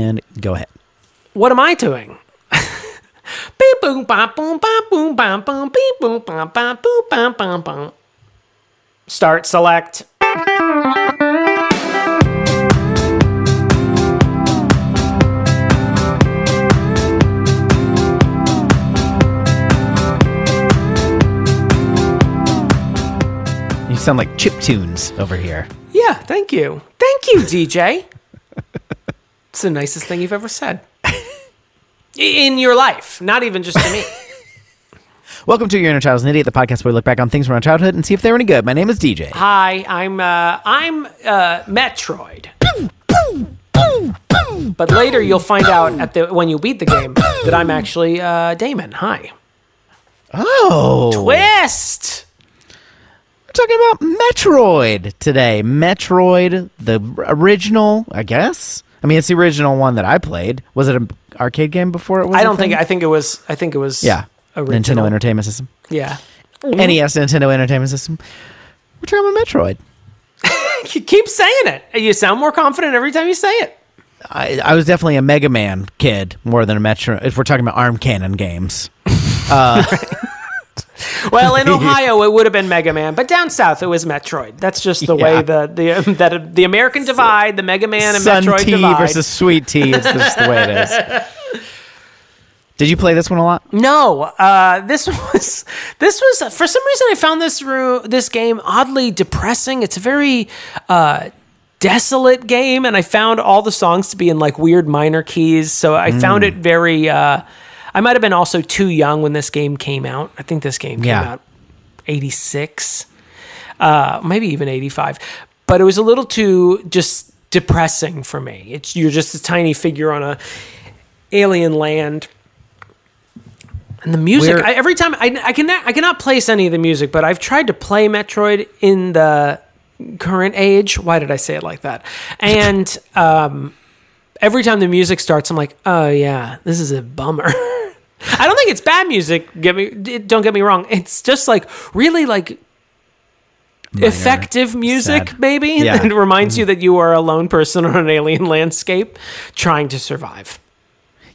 and go ahead. What am I doing? Beep boom bam boom bam boom bam boom beep boom bam bam boom bam bam bam. Start select. You sound like chiptunes over here. Yeah, thank you. Thank you, DJ. It's the nicest thing you've ever said. In your life, not even just to me. Welcome to Your Inner Child's an Idiot, the podcast where we look back on things from our childhood and see if they were any good. My name is DJ. Hi, I'm Metroid. But later you'll find out when you beat the game that I'm actually Damon. Hi. Oh. Twist! We're talking about Metroid today. Metroid, the original, I guess. I mean, it's the original one that I played. Was it an arcade game before it was? I think it was. Yeah. Original. Nintendo Entertainment System. Yeah. NES Nintendo Entertainment System. We're talking about Metroid. You keep saying it. You sound more confident every time you say it. I was definitely a Mega Man kid more than a Metro. If we're talking about ARM Cannon games. Well, in Ohio, it would have been Mega Man, but down south, it was Metroid. That's just the way the American divide, the Mega Man and Sun Metroid tea divide. versus sweet tea is just the way it is. Did you play this one a lot? No, this was for some reason I found this game oddly depressing. It's a very desolate game, and I found all the songs to be in like weird minor keys. So I found it very. I might have been also too young when this game came out. I think this game came out 86, maybe even 85. But it was a little too just depressing for me. You're just a tiny figure on a alien land. And the music, every time I cannot place any of the music, but I've tried to play Metroid in the current age. Why did I say it like that? And every time the music starts, I'm like, oh yeah, this is a bummer. I don't think it's bad music. Don't get me wrong. It's just like really like minor, effective music, sad. Maybe. Yeah. That reminds you that you are a lone person on an alien landscape trying to survive.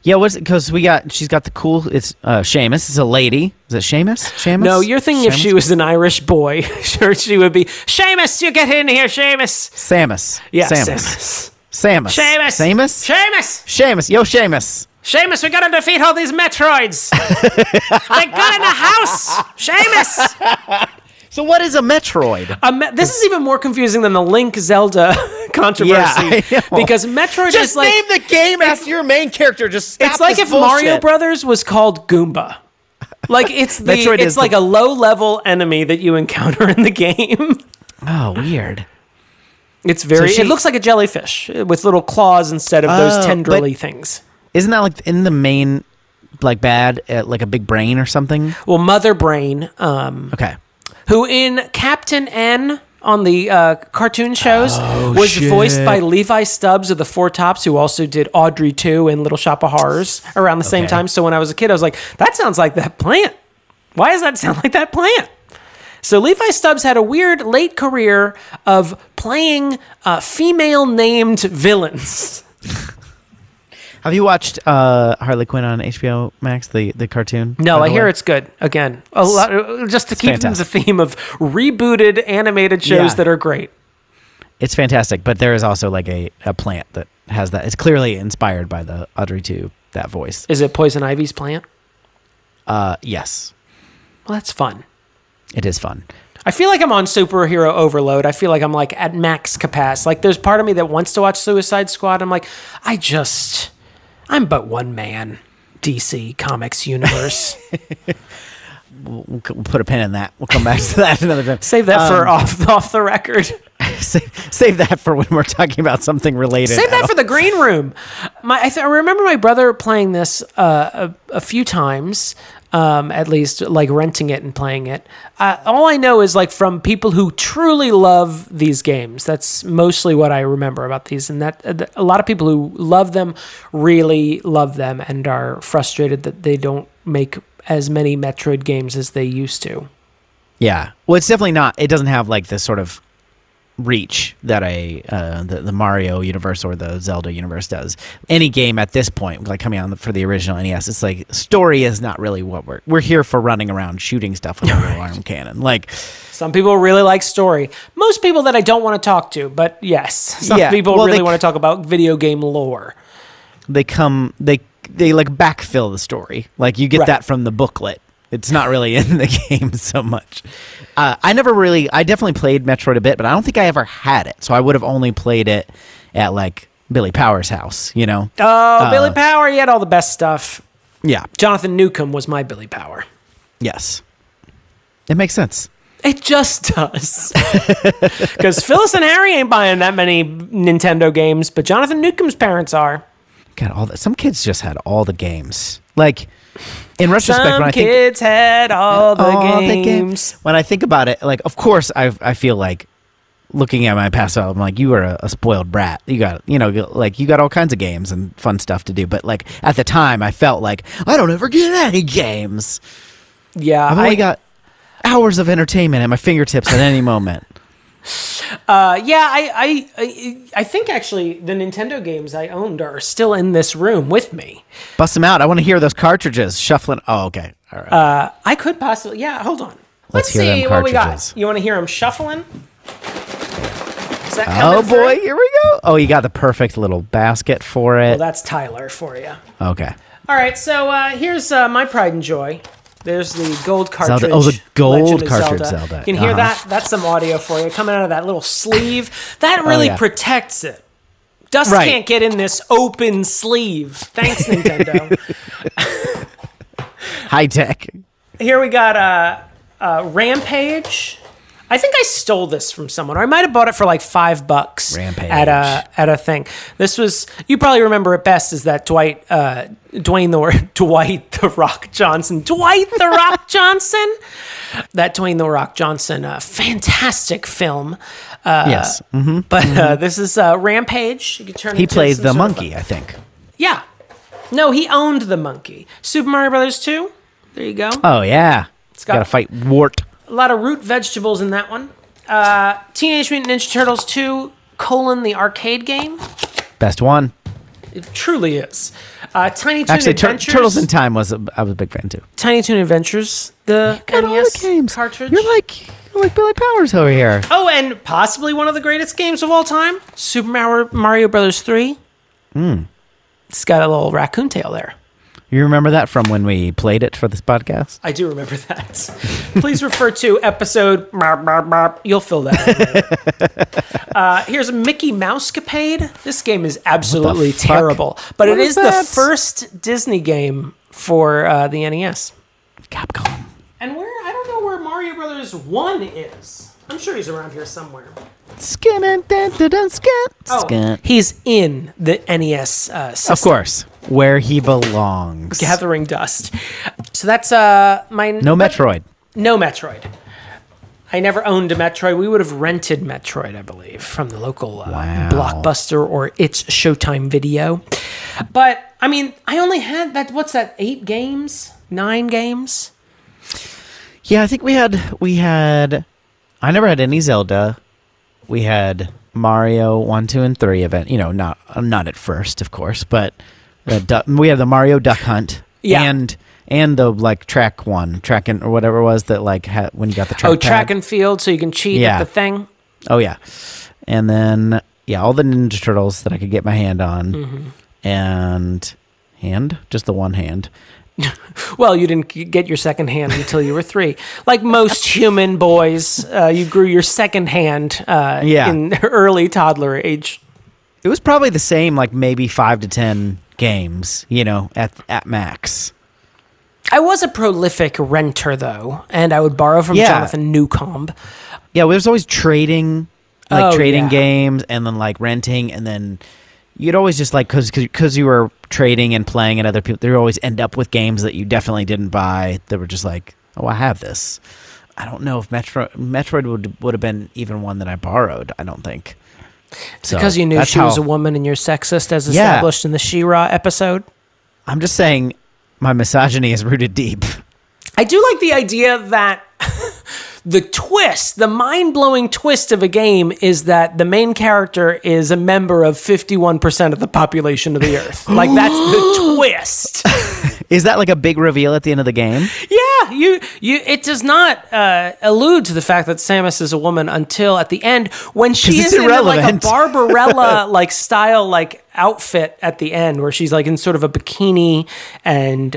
Yeah, because she's got the cool. It's Seamus. It's a lady. Is it Seamus? Seamus? No, you're thinking Seamus? If she was an Irish boy, sure she would be Seamus. You get in here, Seamus. Samus. Yeah, Samus. Seamus. Seamus. Seamus. Seamus. Yo, Seamus. Seamus, we gotta defeat all these Metroids. They got in the house. Seamus. So what is a Metroid? This is even more confusing than the Link Zelda controversy. Yeah, because Metroid just is like... Just name the game after your main character. Just stop It's like this if bullshit. Mario Brothers was called Goomba. Like it's like a low-level enemy that you encounter in the game. Oh, weird. It's very... it looks like a jellyfish with little claws instead of those tendrily things. Isn't that like in the main, like bad, like a big brain or something? Well, Mother Brain. Okay. Who in Captain N on the cartoon shows was voiced by Levi Stubbs of the Four Tops, who also did Audrey 2 and Little Shop of Horrors around the same time. So when I was a kid, I was like, that sounds like that plant. Why does that sound like that plant? So Levi Stubbs had a weird late career of playing female-named villains. Have you watched Harley Quinn on HBO Max, the cartoon? No, I hear it's good. Again, a lot just to keep the theme of rebooted animated shows that are great. It's fantastic, but there is also like a plant that has that. It's clearly inspired by the Audrey 2, that voice. Is it Poison Ivy's plant? Yes. Well, that's fun. It is fun. I feel like I'm on superhero overload. I feel like I'm like at max capacity. Like there's part of me that wants to watch Suicide Squad. I'm like, I'm but one man, DC Comics universe. We'll put a pin in that. We'll come back to that another time. Save that for off the record. Save that for when we're talking about something related. Save that for the green room. I remember my brother playing this a few times. At least like renting it and playing it. All I know is like from people who truly love these games. That's mostly what I remember about these. And that a lot of people who love them really love them and are frustrated that they don't make as many Metroid games as they used to. Yeah. Well, it's definitely not. It doesn't have like this sort of reach that the Mario universe or the Zelda universe does. Any game at this point, like coming out for the original NES, it's like story is not really what we're here for, running around shooting stuff with a little arm cannon. Like some people really like story. Most people that I don't want to talk to, but yes, some people really want to talk about video game lore. They like backfill the story. Like you get that from the booklet. It's not really in the game so much. I definitely played Metroid a bit, but I don't think I ever had it. So I would have only played it at like Billy Power's house, you know? Oh, Billy Power, he had all the best stuff. Yeah. Jonathon Newcomb was my Billy Power. Yes. It makes sense. It just does. Because Phyllis and Harry ain't buying that many Nintendo games, but Jonathon Newcomb's parents are. Got all that. Some kids just had all the games. Like, in retrospect, some kids had all the games. When I think about it, like, of course, I feel like looking at my past, I'm like, you were a spoiled brat. You got, you got all kinds of games and fun stuff to do. But like at the time, I felt like I don't ever get any games. Yeah, I've only got hours of entertainment at my fingertips at any moment. I think actually the Nintendo games I owned are still in this room with me. Bust them out. I want to hear those cartridges shuffling. Oh, okay. All right. I could possibly. Yeah, hold on. Let's hear see them what we got. cartridges. You want to hear them shuffling? Is that Oh coming boy, through? here we go. Oh, you got the perfect little basket for it. Well, that's Tyler for you. Okay. All right, so here's my pride and joy. There's the gold cartridge. Zelda. Oh, the gold Legend of cartridge Zelda. You can hear that? That's some audio for you coming out of that little sleeve. That really protects it. Dust can't get in this open sleeve. Thanks, Nintendo. High tech. Here we got Rampage. I think I stole this from someone, or I might have bought it for like $5 Rampage. at a thing. This was, you probably remember it best, is that Dwight the Rock Johnson. That Dwayne the Rock Johnson, fantastic film. Yes. Mm-hmm. But this is Rampage. You can turn. He into plays some the sort monkey, of I think. Yeah. No, he owned the monkey. Super Mario Brothers 2. There you go. Oh yeah. It's got to fight Wart. A lot of root vegetables in that one. Teenage Mutant Ninja Turtles 2, the arcade game. Best one. It truly is. Tiny Toon Actually, Adventures. Turtles in Time I was a big fan too. Tiny Toon Adventures, the Got all NES the games. cartridge. You're like Billy Powers over here. Oh, and possibly one of the greatest games of all time, Super Mario Brothers 3. It's got a little raccoon tail there. You remember that from when we played it for this podcast? I do remember that. Please refer to episode. You'll fill that out. Here's a Mickey Mousecapade. This game is absolutely terrible, but it is the first Disney game for the NES. Capcom. And I don't know where Mario Brothers 1 is. I'm sure he's around here somewhere. He's in the NES system. Of course. Where he belongs. Gathering dust. So that's my... No Metroid. No Metroid. I never owned a Metroid. We would have rented Metroid, I believe, from the local Blockbuster or It's Showtime Video. But, I mean, I only had that, 8 games? 9 games? Yeah, I think we had... I never had any Zelda. We had Mario 1, 2, and 3 event. You know, not at first, of course, but we had the Mario Duck Hunt. Yeah. And the track or whatever it was that when you got the track. Oh, track and field, so you can cheat at the thing. Oh yeah, and then all the Ninja Turtles that I could get my hand on, and just the one hand. Well, you didn't get your second hand until you were 3. Like most human boys, you grew your second hand in early toddler age. It was probably the same, maybe 5 to 10 games, at max. I was a prolific renter, though, and I would borrow from Jonathon Newcomb. Yeah, we was always trading, games, and then renting, and then you'd always just because you were trading and playing and other people, they would always end up with games that you definitely didn't buy. That were just oh, I have this. I don't know if Metroid would have been even one that I borrowed. I don't think. It's because you knew she was a woman and you're sexist, as established in the She-Ra episode. I'm just saying, my misogyny is rooted deep. I do like the idea that the twist, the mind-blowing twist of a game is that the main character is a member of 51% of the population of the Earth. Like, that's the twist. Is that like a big reveal at the end of the game? Yeah, it does not allude to the fact that Samus is a woman until at the end when she is in like a Barbarella like style like outfit at the end where she's like in sort of a bikini and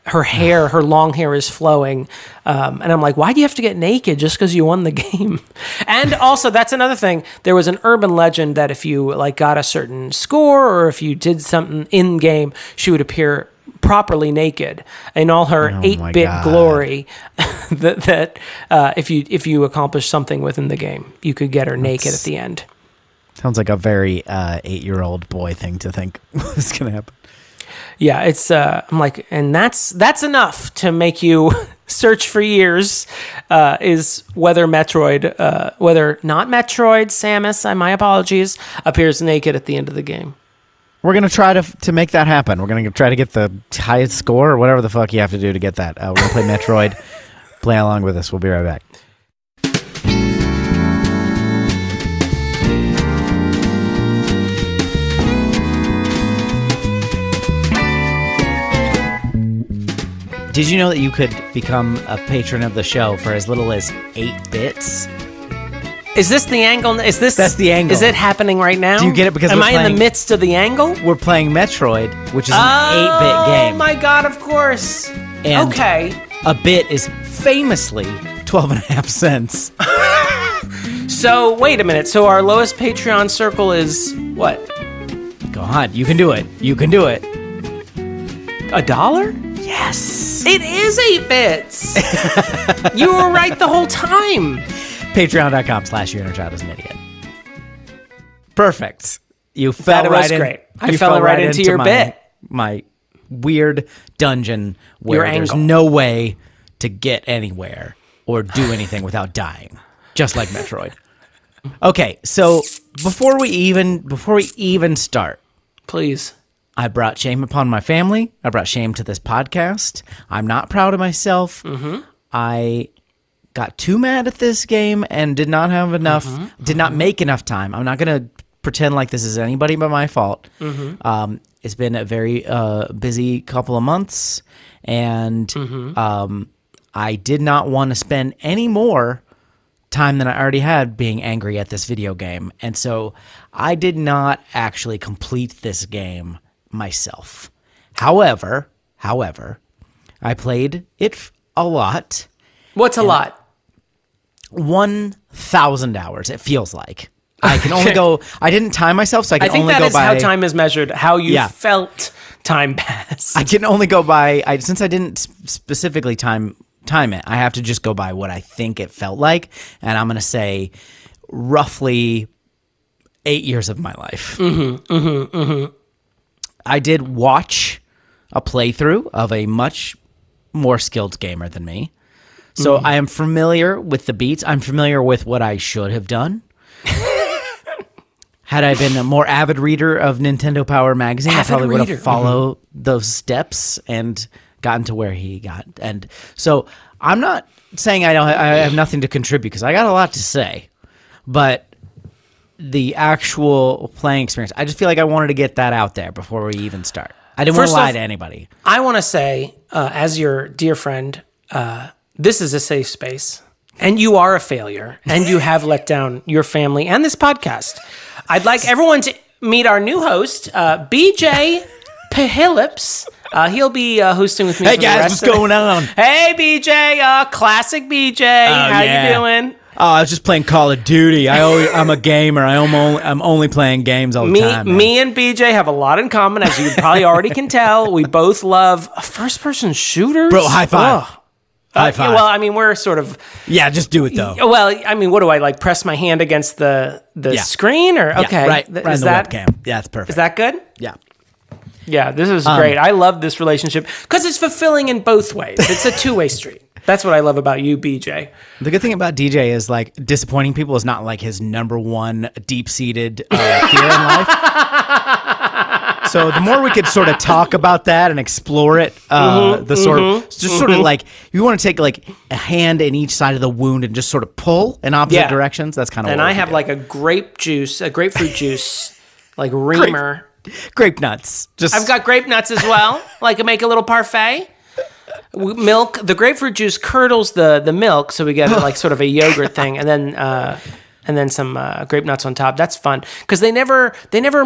her long hair is flowing. And I'm like, why do you have to get naked just because you won the game? And also, that's another thing. There was an urban legend that if you like got a certain score or if you did something in game, she would appear properly naked in all her 8-bit glory. that if you accomplish something within the game, you could get her naked at the end. Sounds like a very 8-year-old boy thing to think was going to happen. Yeah, it's I'm like, and that's enough to make you search for years. Is whether Metroid, whether not Metroid, Samus, my apologies, appears naked at the end of the game. We're going to try to make that happen. We're going to try to get the highest score or whatever the fuck you have to do to get that. We're going to play Metroid. Play along with us. We'll be right back. Did you know that you could become a patron of the show for as little as 8 bits? Is this the angle? That's the angle. Is it happening right now? Do you get it? Because am I in the midst of the angle? We're playing Metroid, which is an 8-bit game. Oh my god! Of course. And okay. A bit is famously 12.5 cents. So wait a minute. So our lowest Patreon circle is what? Go on. You can do it. You can do it. $1? Yes. It is 8 bits. You were right the whole time. Patreon.com/YourInnerChild is an idiot. Perfect. You fell right in. Great. I fell right into your bit. My weird dungeon where there's no way to get anywhere or do anything without dying, just like Metroid. Okay, so before we even start, please. I brought shame upon my family. I brought shame to this podcast. I'm not proud of myself. Mm-hmm. I got too mad at this game and did not have enough, did not make enough time. I'm not going to pretend like this is anybody but my fault. Mm-hmm. It's been a very busy couple of months, and I did not want to spend any more time than I already had being angry at this video game. And so I did not actually complete this game myself. However, I played it a lot. What's a lot? 1,000 hours, it feels like. I can only go, I didn't time myself, so I can only go by... I think that is how time is measured, how you felt time pass. I can only go by, since I didn't specifically time it, I have to just go by what I think it felt like, and I'm going to say roughly 8 years of my life. I did watch a playthrough of a much more skilled gamer than me. So I am familiar with the beats. I'm familiar with what I should have done. Had I been a more avid reader of Nintendo Power magazine, I probably would have followed those steps and gotten to where he got. And so I'm not saying I have nothing to contribute, because I got a lot to say. But the actual playing experience, I just feel like I wanted to get that out there before we even start. I didn't want to lie to anybody. I want to say, as your dear friend, this is a safe space, and you are a failure, and you have let down your family and this podcast. I'd like everyone to meet our new host, BJ Pahilips. He'll be hosting with me. Hey guys, what's going on? Hey BJ, classic BJ. How you doing? Oh, I was just playing Call of Duty. I'm a gamer. I'm only playing games all the time. Man. Me and BJ have a lot in common, as you probably already can tell. We both love first-person shooters. Bro, high five. High five. Well, I mean, we're sort of... Yeah, just do it, though. Well, I mean, what do I, like, press my hand against the screen? Or okay, right in the webcam. Yeah, that's perfect. Is that good? Yeah. Yeah, this is great. I love this relationship, because it's fulfilling in both ways. It's a two-way street. That's what I love about you, BJ. The good thing about DJ is, like, disappointing people is not, like, his number one deep-seated fear in life. So the more we could sort of talk about that and explore it, sort of like you want to take like a hand in each side of the wound and just sort of pull in opposite directions. That's kind of. And I have like a grapefruit juice, like reamer. Grape nuts. I've got grape nuts as well. Like make a little parfait. Milk. The grapefruit juice curdles the milk, so we get like sort of a yogurt thing, and then some grape nuts on top. That's fun because they never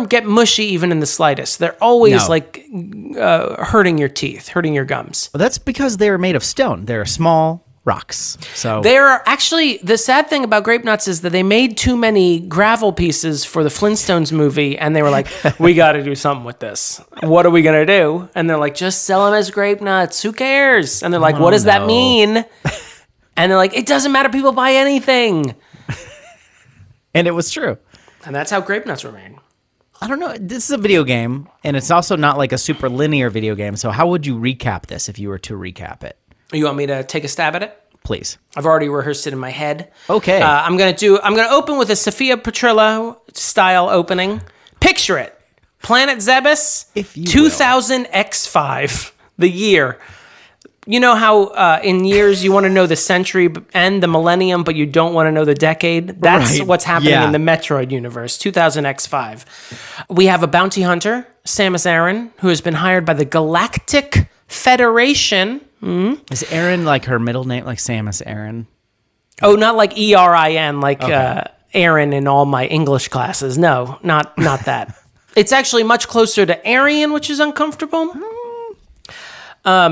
get mushy even in the slightest. They're always hurting your teeth, hurting your gums. Well, that's because they're made of stone. They're small rocks. So they're actually, the sad thing about grape nuts is that they made too many gravel pieces for the Flintstones movie, and they were like, we got to do something with this. What are we going to do? And they're like, just sell them as grape nuts. Who cares? And they're like, what does that mean? And they're like, it doesn't matter. People buy anything. And it was true. And that's how grape nuts were made. I don't know. This is a video game, and it's also not like a super linear video game. So how would you recap this if you were to recap it? You want me to take a stab at it? Please. I've already rehearsed it in my head. Okay. I'm gonna open with a Sophia Petrillo style opening. Picture it. Planet Zebes, if you 2000 X5, the year. You know how in years you want to know the century and the millennium, but you don't want to know the decade? That's what's happening in the Metroid universe, 2000 X5. We have a bounty hunter, Samus Aran, who has been hired by the Galactic Federation. Is Aran like her middle name, like Samus Aran? Oh, not like Erin, like Aaron in all my English classes. No, not that. It's actually much closer to Aryan, which is uncomfortable.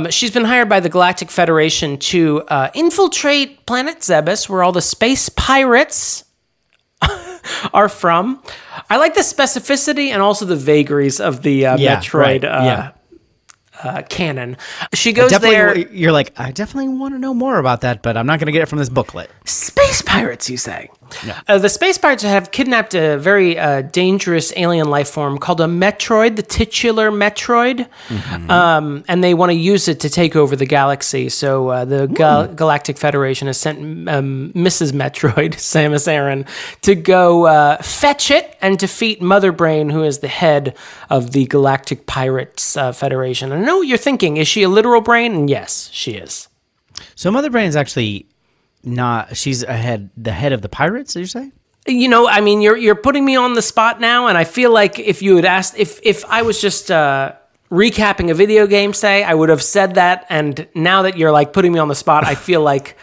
She's been hired by the Galactic Federation to infiltrate planet Zebes, where all the space pirates are from. I like the specificity and also the vagaries of the Metroid canon. She goes there. You're like, I definitely want to know more about that, but I'm not going to get it from this booklet. Space pirates, you say? Yeah. The space pirates have kidnapped a very dangerous alien life form called a Metroid, the titular Metroid, and they want to use it to take over the galaxy. So the Galactic Federation has sent Mrs. Metroid, Samus Aran, to go fetch it and defeat Mother Brain, who is the head of the Galactic Pirates Federation. I know what you're thinking. Is she a literal brain? And yes, she is. So Mother Brain is actually not. She's the head of the pirates. Did you say? You know, I mean, you're putting me on the spot now, and I feel like if you had asked, if I was just recapping a video game, say, I would have said that. And now that you're like putting me on the spot, I feel like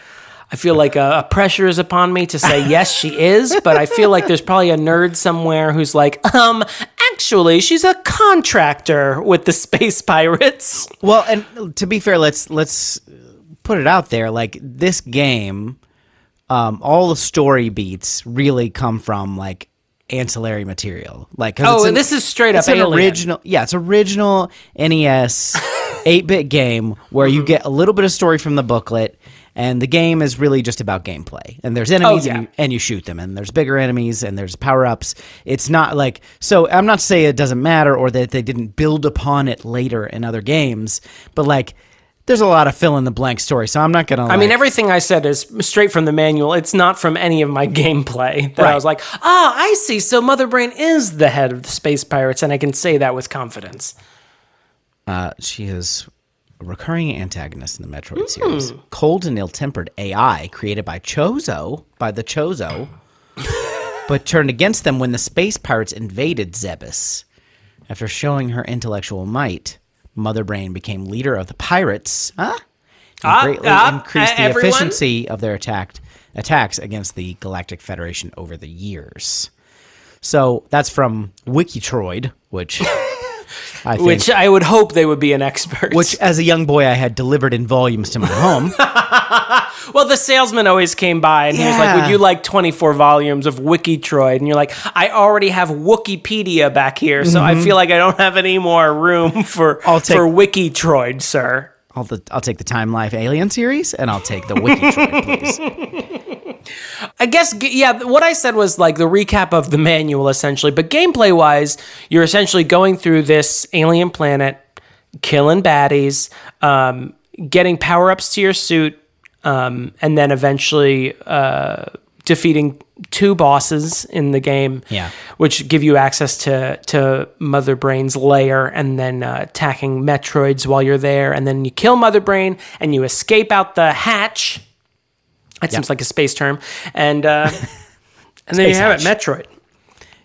a pressure is upon me to say yes, she is. But I feel like there's probably a nerd somewhere who's like, actually, she's a contractor with the space pirates. Well, and to be fair, let's put it out there. Like this game, all the story beats really come from like ancillary material. Like, and this is straight up Alien. Original. Yeah, it's original NES 8-bit game where you get a little bit of story from the booklet. And the game is really just about gameplay. And there's enemies and you shoot them. And there's bigger enemies and there's power-ups. It's not like... So I'm not saying it doesn't matter or that they didn't build upon it later in other games. But like, there's a lot of fill-in-the-blank story. So I'm not going to I mean, everything I said is straight from the manual. It's not from any of my gameplay. That I was like, I see. So Mother Brain is the head of the space pirates. And I can say that with confidence. She is... recurring antagonist in the Metroid series. Cold and ill-tempered AI created by the Chozo, but turned against them when the space pirates invaded Zebes. After showing her intellectual might, Mother Brain became leader of the pirates, and greatly increased the efficiency of their attacks against the Galactic Federation over the years. So that's from Wikitroid, which... Which I would hope they would be an expert. Which, as a young boy, I had delivered in volumes to my home. Well, the salesman always came by and he was like, would you like 24 volumes of Wikitroid? And you're like, I already have Wikipedia back here, so I feel like I don't have any more room for Wikitroid, sir. I'll take the Time Life Alien series, and I'll take the Wikitroid, please. I guess, what I said was like the recap of the manual, essentially. But gameplay-wise, you're essentially going through this alien planet, killing baddies, getting power-ups to your suit, and then eventually defeating 2 bosses in the game, which give you access to Mother Brain's lair, and then attacking Metroids while you're there, and then you kill Mother Brain, and you escape out the hatch. That seems like a space term. And then you have it, Metroid.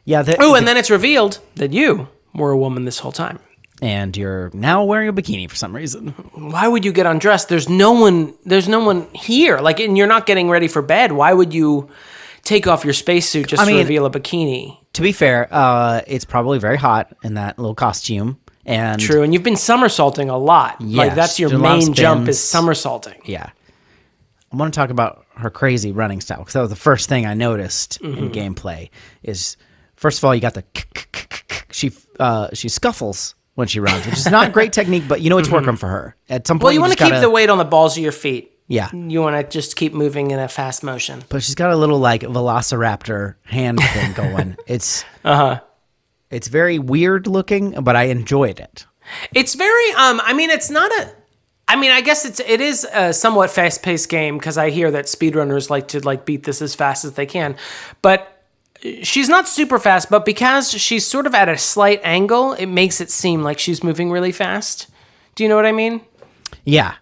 Yeah. And then it's revealed that you were a woman this whole time. And you're now wearing a bikini for some reason. Why would you get undressed? There's no one here. Like, and you're not getting ready for bed. Why would you take off your spacesuit just to reveal a bikini? To be fair, it's probably very hot in that little costume. And true, and you've been somersaulting a lot. Yes, like, that's your main jump is somersaulting. Yeah. I want to talk about her crazy running style, because that was the first thing I noticed in gameplay is, first of all, you got the she scuffles when she runs, which is not great technique, but you know it's working for her. At some point, well, you want to keep the weight on the balls of your feet. Yeah. You want to just keep moving in a fast motion. But she's got a little like velociraptor hand thing going. It's it's very weird looking, but I enjoyed it. It's very I mean, it's not a I guess it is a somewhat fast-paced game, because I hear that speedrunners like to beat this as fast as they can. But she's not super fast, but because she's sort of at a slight angle, it makes it seem like she's moving really fast. Do you know what I mean? Yeah.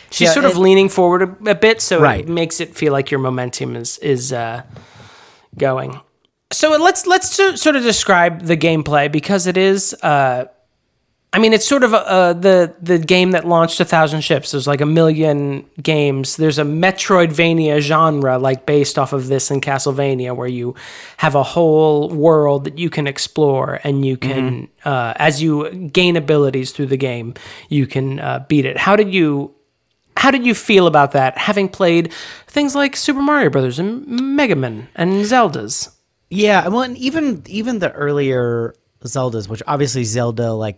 She's sort of leaning forward a bit, so it makes it feel like your momentum is going. So let's sort of describe the gameplay, because it is... it's sort of the game that launched 1,000 ships. There's like 1 million games. There's a Metroidvania genre based off of this in Castlevania, where you have a whole world that you can explore, and you can, as you gain abilities through the game, you can beat it. How did you feel about that, having played things like Super Mario Brothers and Mega Man and Zeldas? Yeah, well, and even the earlier Zeldas, which obviously Zelda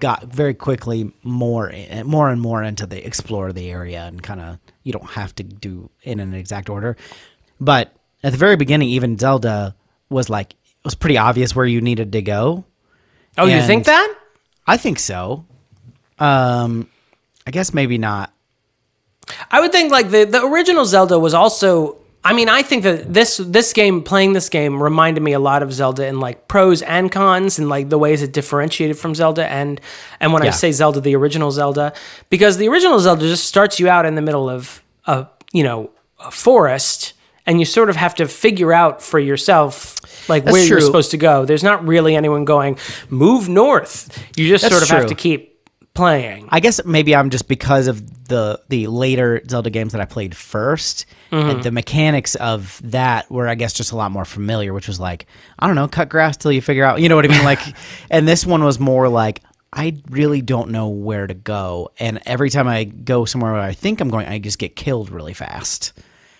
got very quickly more and more into the explore the area, and kind of you don't have to do in an exact order. But at the very beginning, even Zelda was it was pretty obvious where you needed to go. Oh, you think that? I think so. I guess maybe not. I would think the original Zelda was also... I think that playing this game reminded me a lot of Zelda in pros and cons, and the ways it differentiated from Zelda. And when I say Zelda, the original Zelda, because the original Zelda just starts you out in the middle of a forest, and you sort of have to figure out for yourself where you're supposed to go. There's not really anyone going, move north. You just sort of have to keep playing. I guess maybe I'm just, because of the later Zelda games that I played first, and the mechanics of that were, I guess, just a lot more familiar, which was I don't know, cut grass till you figure out, you know what I mean? And this one was more I really don't know where to go, and every time I go somewhere where I think I'm going, I just get killed really fast.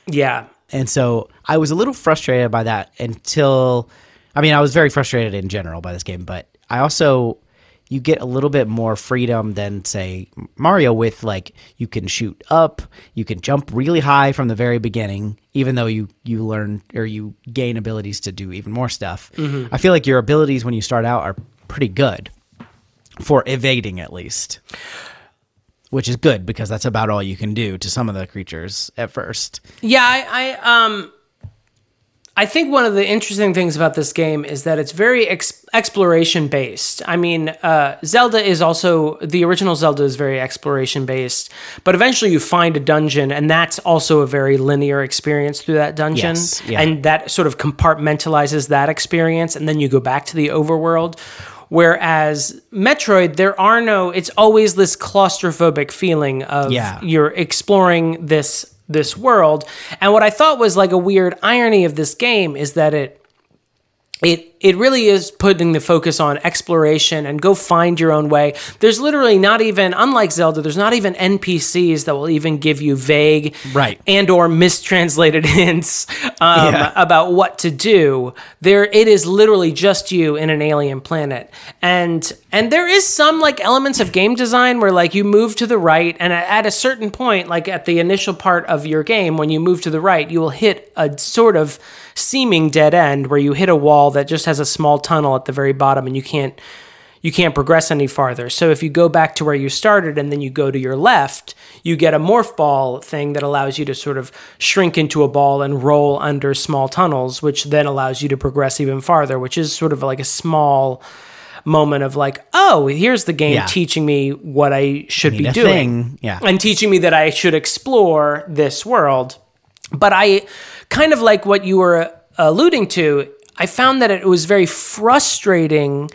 Yeah. And so I was a little frustrated by that until, I was very frustrated in general by this game, but I also... You get a little bit more freedom than, say, Mario, with you can shoot up, you can jump really high from the very beginning, even though you learn or you gain abilities to do even more stuff. I feel like your abilities when you start out are pretty good for evading, at least, which is good, because that's about all you can do to some of the creatures at first. Yeah, I think one of the interesting things about this game is that it's very exploration based. Zelda is also, the original Zelda is very exploration based, but eventually you find a dungeon, and that's also a very linear experience through that dungeon. Yes, yeah. And that sort of compartmentalizes that experience, and then you go back to the overworld. Whereas Metroid, it's always this claustrophobic feeling of you're exploring this world. And what I thought was a weird irony of this game is that it really is putting the focus on exploration and go find your own way. There's literally not even, unlike Zelda, there's not even NPCs that will even give you vague and or mistranslated hints about what to do. It is literally just you in an alien planet. And there is some elements of game design where you move to the right, and at a certain point, at the initial part of your game, when you move to the right, you will hit a sort of seeming dead end where you hit a wall that just has a small tunnel at the very bottom, and you you can't progress any farther. So if you go back to where you started and then you go to your left, you get a morph ball thing that allows you to sort of shrink into a ball and roll under small tunnels, which then allows you to progress even farther, which is sort of like a small moment of like, oh, here's the game teaching me what I should be doing. And teaching me that I should explore this world. But I kind of like what you were alluding to, I found that it was very frustrating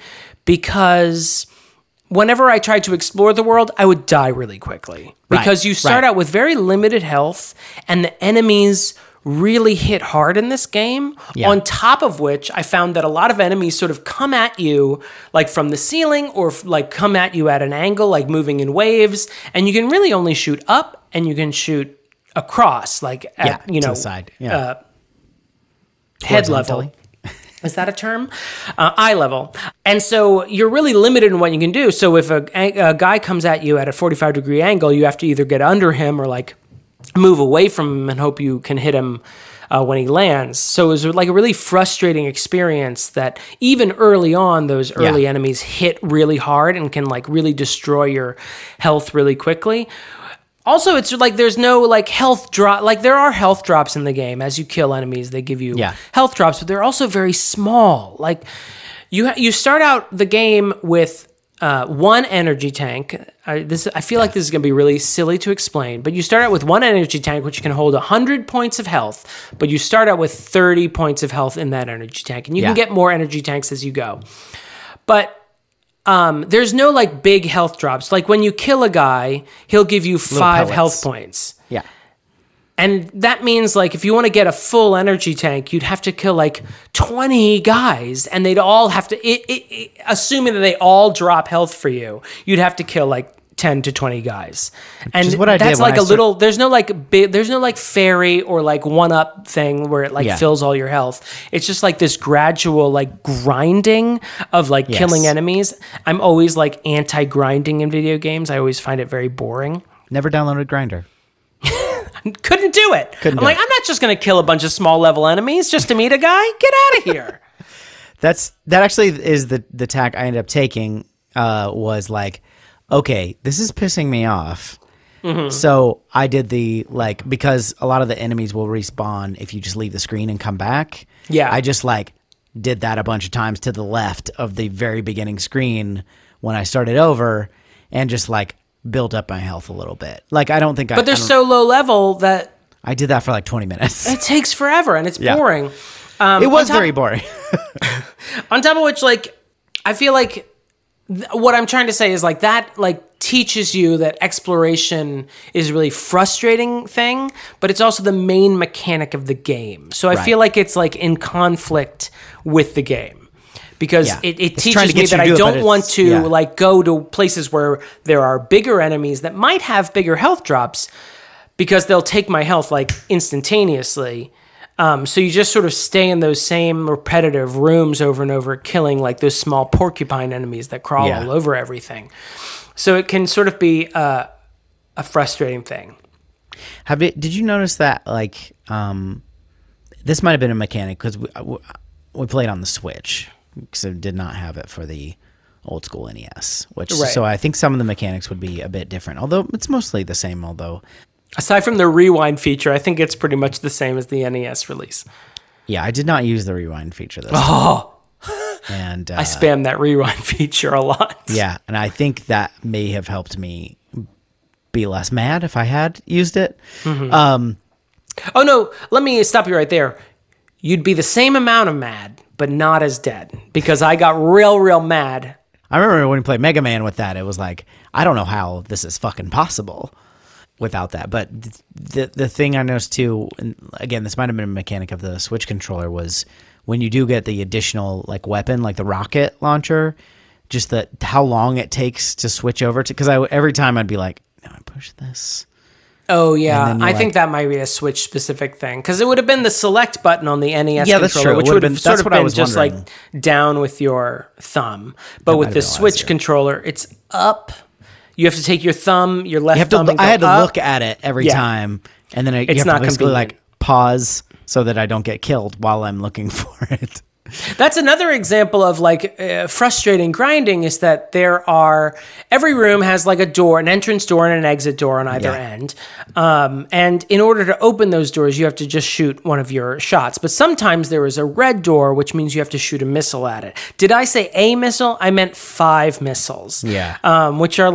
because whenever I tried to explore the world, I would die really quickly. Because you start out with very limited health, and the enemies really hit hard in this game. On top of which, I found that a lot of enemies sort of come at you like from the ceiling or like come at you at an angle, like moving in waves. And you can really only shoot up and you can shoot across, like at, to the side. Head level. Is that a term? Eye level. And so you're really limited in what you can do. So if a guy comes at you at a 45-degree angle, you have to either get under him or like move away from him and hope you can hit him when he lands. So it was like a really frustrating experience that even early on, those early enemies hit really hard and can like really destroy your health really quickly. Also, it's like there's no like health drop. Like there are health drops in the game as you kill enemies. They give you health drops, but they're also very small. Like you start out the game with one energy tank. I feel like this is going to be really silly to explain, but you start out with one energy tank, which can hold 100 points of health, but you start out with 30 points of health in that energy tank, and you can get more energy tanks as you go. But there's no like big health drops. Like when you kill a guy, he'll give you 5 health points. Yeah. And that means like if you want to get a full energy tank, you'd have to kill like 20 guys and they'd all have to, assuming that they all drop health for you, you'd have to kill like 10 to 20 guys. And that's like a little, there's no like fairy or like one up thing where it like fills all your health. It's just like this gradual like grinding of like killing enemies. I'm always like anti-grinding in video games. I always find it very boring. Never downloaded Grinder. Couldn't do it. I'm not just going to kill a bunch of small level enemies just to meet a guy. Get out of here. That actually is the tack I ended up taking, was like, okay, this is pissing me off. Mm-hmm. So I did because a lot of the enemies will respawn if you just leave the screen and come back. Yeah. I just did that a bunch of times to the left of the very beginning screen when I started over and just built up my health a little bit. But they're so low level that I did that for 20 minutes. It takes forever and it's boring. It was very boring. On top of which, I feel like what I'm trying to say is that teaches you that exploration is a really frustrating thing, but it's also the main mechanic of the game. So I feel like it's in conflict with the game. Because it teaches me that I don't want to go to places where there are bigger enemies that might have bigger health drops because they'll take my health instantaneously. So you just sort of stay in those same repetitive rooms over and over, killing those small porcupine enemies that crawl all over everything. So it can sort of be a frustrating thing. Did you notice that this might have been a mechanic because we played on the Switch. Because it did not have it for the old school NES, so I think some of the mechanics would be a bit different. Although it's mostly the same. Aside from the rewind feature, I think it's pretty much the same as the NES release. Yeah, I did not use the rewind feature this time. And I spam that rewind feature a lot. Yeah, and I think that may have helped me be less mad if I had used it. Mm-hmm. Oh no, let me stop you right there. You'd be the same amount of mad, but not as dead, because I got real mad. I remember when we played Mega Man with that, it was I don't know how this is fucking possible without that. But the thing I noticed too, and again, this might have been a mechanic of the Switch controller, was when you do get the additional weapon, the rocket launcher, just how long it takes to switch over to, because every time I'd be no, I push this. Oh, yeah. I think that might be a Switch-specific thing. Because it would have been the select button on the NES controller, that's true. Which would have sort of been just down with your thumb. But with the Switch controller, it's up. You have to take your thumb, your left thumb, and go I had to up. look at it every time. And then you have to basically pause so that I don't get killed while I'm looking for it. That's another example of frustrating grinding is that every room has like a door, an entrance door and an exit door on either end. And in order to open those doors, you have to just shoot one of your shots. But sometimes there is a red door, which means you have to shoot a missile at it. Did I say a missile? I meant 5 missiles. Yeah. Which are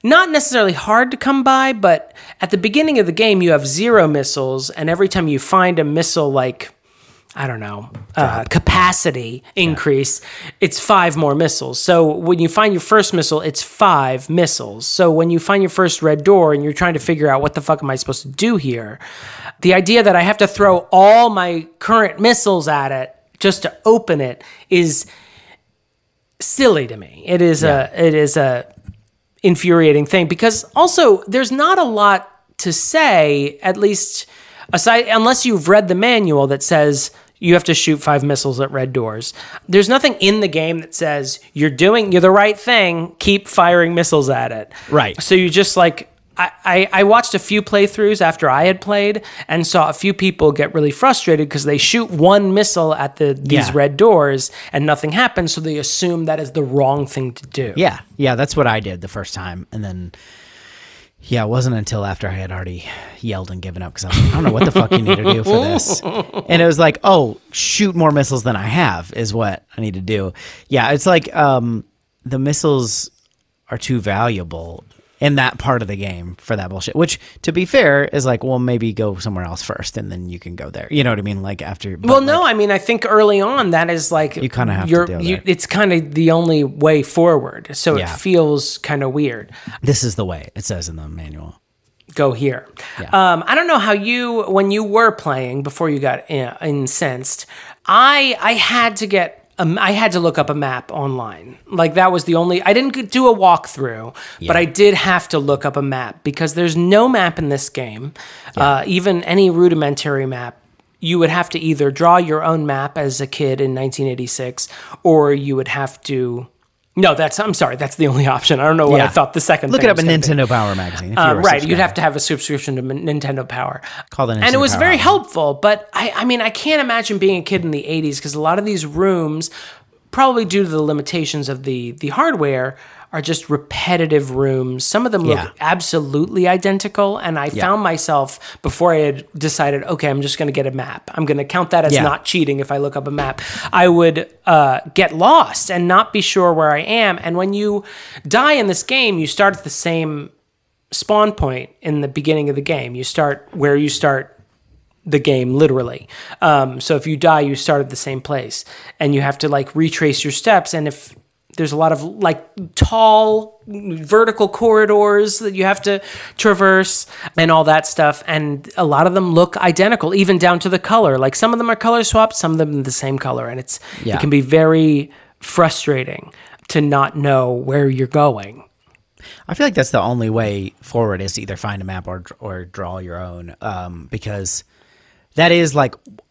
not necessarily hard to come by, but at the beginning of the game, you have 0 missiles. And every time you find a missile capacity increase, it's 5 more missiles. So when you find your first missile, it's 5 missiles. So when you find your first red door and you're trying to figure out what the fuck am I supposed to do here, the idea that I have to throw all my current missiles at it just to open it is silly to me. It is a infuriating thing, because also there's not a lot to say, at least unless you've read the manual that says you have to shoot 5 missiles at red doors. There's nothing in the game that says you're the right thing, keep firing missiles at it. Right. So you just I watched a few playthroughs after I had played and saw a few people get really frustrated because they shoot 1 missile at these red doors and nothing happens, so they assume that is the wrong thing to do. Yeah. Yeah, that's what I did the first time. And then it wasn't until after I had already yelled and given up because I don't know what the fuck you need to do for this. And it was like, oh, shoot more missiles than I have is what I need to do. Yeah, it's like the missiles are too valuable in that part of the game for that bullshit, which, to be fair, is like, well, maybe go somewhere else first and then you can go there. You know what I mean? Like after. Well, no, I mean, I think early on that is like you kind of have to do that. It's kind of the only way forward, so it feels kind of weird. This is the way it says in the manual. Go here. Yeah. I don't know how when you were playing before you got incensed, I had to look up a map online. Like that was the only, I didn't do a walkthrough, but I did have to look up a map because there's no map in this game. Even any rudimentary map, you would have to either draw your own map as a kid in 1986, or you would have to, I'm sorry, that's the only option. I don't know what I thought the second Look thing it up in Nintendo Power magazine. Right, you'd have to have a subscription to Nintendo Power. Call it Nintendo and it was Power very Hotline. helpful, but I mean, I can't imagine being a kid in the 80s because a lot of these rooms, probably due to the limitations of the hardware, are just repetitive rooms. Some of them look absolutely identical, and I found myself, before I had decided, okay, I'm just going to get a map. I'm going to count that as not cheating if I look up a map. I would get lost and not be sure where I am. And when you die in this game, you start at the same spawn point in the beginning of the game. You start where you start the game, literally. So if you die, you start at the same place, and you have to retrace your steps. And if there's a lot of tall vertical corridors that you have to traverse and all that stuff. And a lot of them look identical, even down to the color. Like some of them are color swapped, some of them the same color. And it can be very frustrating to not know where you're going. I feel like that's the only way forward, is to either find a map or draw your own, because that is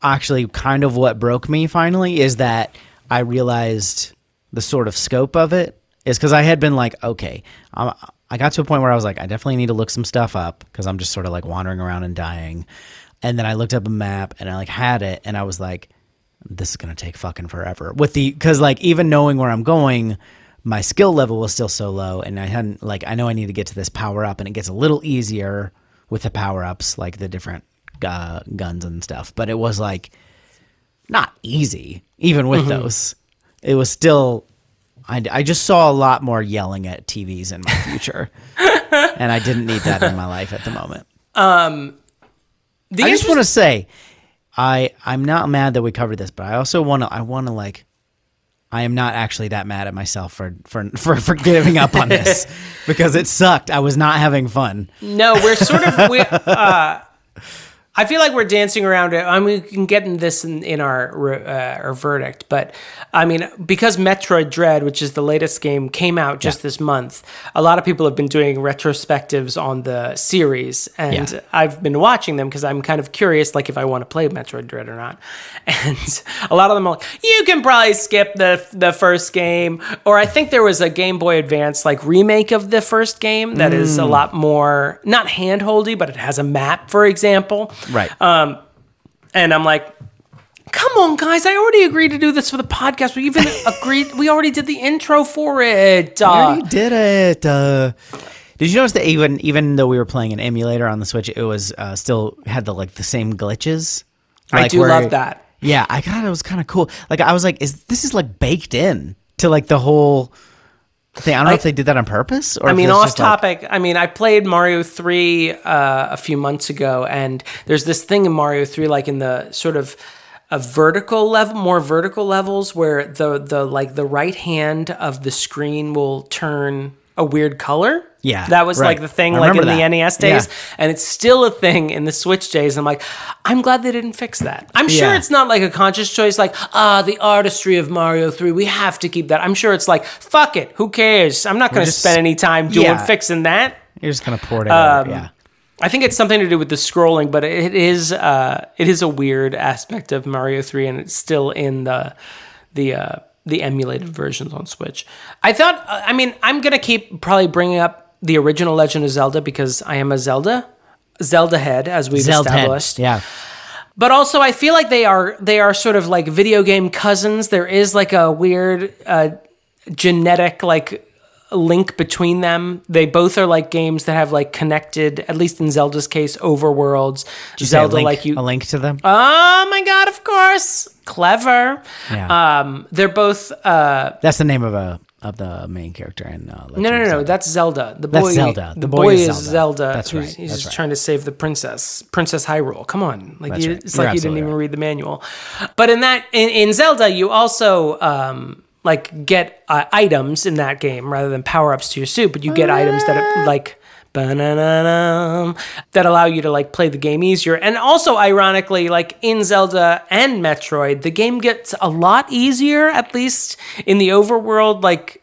actually kind of what broke me finally, is that I realized the sort of scope of it is because I had been okay, I got to a point where I was like, I definitely need to look some stuff up because I'm just sort of wandering around and dying. And then I looked up a map and I had it, and I was like, this is going to take fucking forever because even knowing where I'm going, my skill level was still so low, and I hadn't I know I need to get to this power up, and it gets a little easier with the power ups, like the different guns and stuff, but it was not easy even with those. It was still, I just saw a lot more yelling at TVs in my future, and I didn't need that in my life at the moment. I just want to say, I'm not mad that we covered this, but I also I am not actually that mad at myself for giving up on this because it sucked. I was not having fun. No, we're sort of I feel like we're dancing around it. I mean, we can get in this in our verdict, but I mean, because Metroid Dread, which is the latest game, came out just this month, a lot of people have been doing retrospectives on the series, and I've been watching them because I'm kind of curious, if I want to play Metroid Dread or not. And a lot of them are you can probably skip the first game, or I think there was a Game Boy Advance remake of the first game that is a lot more, not hand-holdy, but it has a map, for example. Right. And I'm come on, guys. I already agreed to do this for the podcast. We even agreed. We already did the intro for it. We already did it. Did you notice that even though we were playing an emulator on the Switch, it was still had the same glitches? I do love that. Yeah, I thought it was kind of cool. Like, I was like, this is like baked in to like the whole thing. I don't know if they did that on purpose. Or off topic. I played Mario 3 a few months ago, and there's this thing in Mario 3, like in the sort of a vertical level, more vertical levels, where the right hand of the screen will turn a weird color. Yeah, that was like the thing, like in the NES days, and it's still a thing in the Switch days. I'm like, I'm glad they didn't fix that. I'm sure it's not like a conscious choice, like the artistry of Mario 3. We have to keep that. I'm sure it's like, fuck it, who cares? I'm not going to spend any time fixing that. You're just going to port it over. Yeah. I think it's something to do with the scrolling, but it is a weird aspect of Mario 3, and it's still in the emulated versions on Switch. I thought, I'm going to keep probably bringing up the original Legend of Zelda because I am a Zelda head, as we've established. Yeah. But also, I feel like they are sort of like video game cousins. There is like a weird genetic like link between them. They both are like games that have like connected, at least in Zelda's case, overworlds. Zelda a link to them? Oh my god, of course. Clever. Yeah. They're both that's the name of the main character in No, that's Zelda. That's Zelda. The boy is Zelda. That's right. He's just trying to save the Princess Hyrule. Come on. Like it's like you didn't even read the manual. But in Zelda, you also like get items in that game rather than power-ups to your suit, but you get items that like that allow you to like play the game easier. And also, ironically, like in Zelda and Metroid, the game gets a lot easier, at least in the overworld, like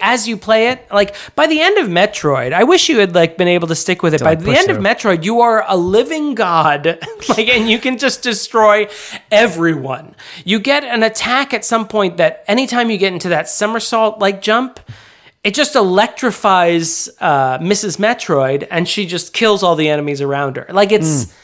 as you play it. Like by the end of Metroid, I wish you had like been able to stick with it. By the end of Metroid, you are a living god, like, and you can just destroy everyone. You get an attack at some point that anytime you get into that somersault like jump, it just electrifies Mrs. Metroid, and she just kills all the enemies around her. Like, it's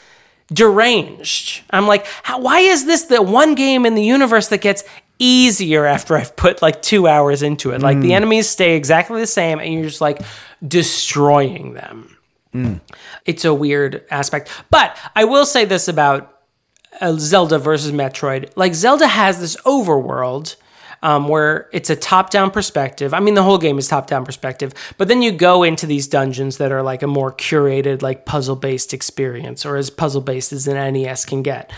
deranged. I'm like, why is this the one game in the universe that gets easier after I've put like 2 hours into it? Like, the enemies stay exactly the same, and you're just like destroying them. It's a weird aspect. But I will say this about Zelda versus Metroid. Like, Zelda has this overworld where it's a top-down perspective. I mean, the whole game is top-down perspective, but then you go into these dungeons that are like a more curated, like puzzle-based experience, or as puzzle-based as an NES can get.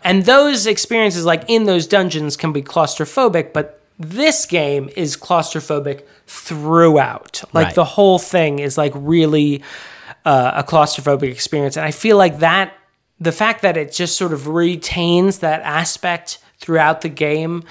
And those experiences, like in those dungeons, can be claustrophobic, but this game is claustrophobic throughout. Like the whole thing is like really a claustrophobic experience. And I feel like that, the fact that it just sort of retains that aspect throughout the game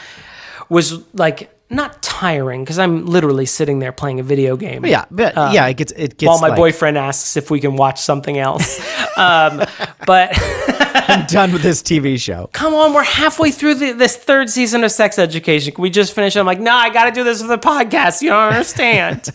was like not tiring, because I'm literally sitting there playing a video game. It gets while my boyfriend asks if we can watch something else. But I'm done with this TV show. Come on, we're halfway through this third season of Sex Education. Can we just finish it? I'm like, no, I got to do this for the podcast. You don't understand.